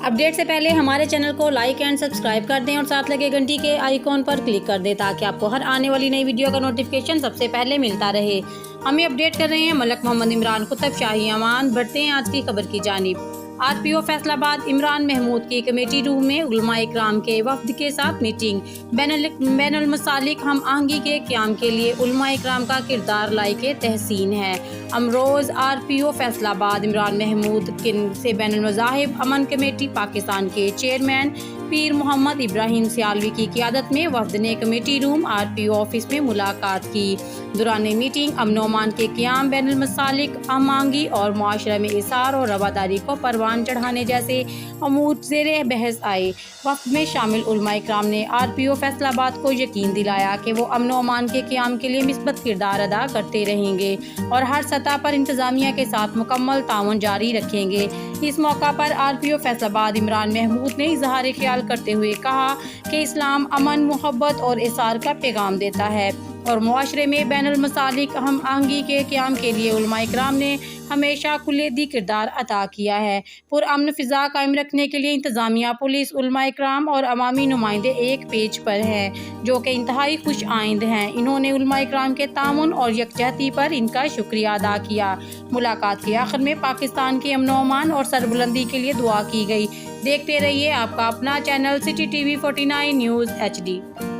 Update से पहले हमारे चैनल को लाइक एंड सब्सक्राइब कर दें और साथ लगे घंटी के आइकॉन पर क्लिक कर दें ताकि आपको हर आने वाली नई वीडियो का नोटिफिकेशन सबसे पहले मिलता रहे। हमें अपडेट कर रहे हैं मलक मोहम्मद इमरान कुतुब शाही अमान। बढ़ते हैं आज की खबर की जानिब। आरपीओ फैसलाबाद इमरान महमूद की कमेटी रूम में उलमा इकराम के वफ्द के साथ मीटिंग। बैनुल मसालिक हम आहंगी के क़याम के लिए उलमा इकराम का किरदार लायके तहसीन है। अमरोज़ आरपीओ फैसलाबाद इमरान महमूद से बैनुल मज़ाहिब अमन कमेटी पाकिस्तान के चेयरमैन पीर मोहम्मद इब्राहिम सियालवी की क़यादत में वफ्द ने कमेटी रूम आरपीओ ऑफिस में मुलाकात की। दौरान मीटिंग अमन व अमान के क़याम, बैनुल मसालिक हम आहंगी और मुआशरा में इसार और रवादारी को परवान चढ़ाने जैसे अमूर ज़ेरे बहस आए। वफ्द में शामिल उलमा इकराम ने आरपीओ फैसलाबाद को यकीन दिलाया कि वो अमन व अमान के क़याम के लिए मिस्बत किरदार अदा करते रहेंगे और हर सतह पर इंतज़ामिया के साथ मुकम्मल ताउन जारी रखेंगे। इस मौका पर आरपीओ फैसलाबाद इमरान महमूद ने इजहार ख्याल करते हुए कहा कि इस्लाम अमन, मोहब्बत और इसार का पैगाम देता है और मुआशरे में बैनुल मसालिक हम आहंगी के क़याम के लिए उलमा इकराम ने हमेशा कुलीदी किरदार अदा किया है। पुरअमन फ़िज़ा कायम रखने के लिए इंतज़ामिया, पुलिस, उलमा इकराम और अवामी नुमाइंदे एक पेज पर हैं जो कि इंतहाई खुश आइंद हैं। इन्होंने उलमा इकराम के तामुन और यकजहती पर इनका शुक्रिया अदा किया। मुलाकात के आखिर में पाकिस्तान की अमन व अमान और सरबुलंदी के लिए दुआ की गई। देखते रहिए आपका अपना channel city TV 49 news HD।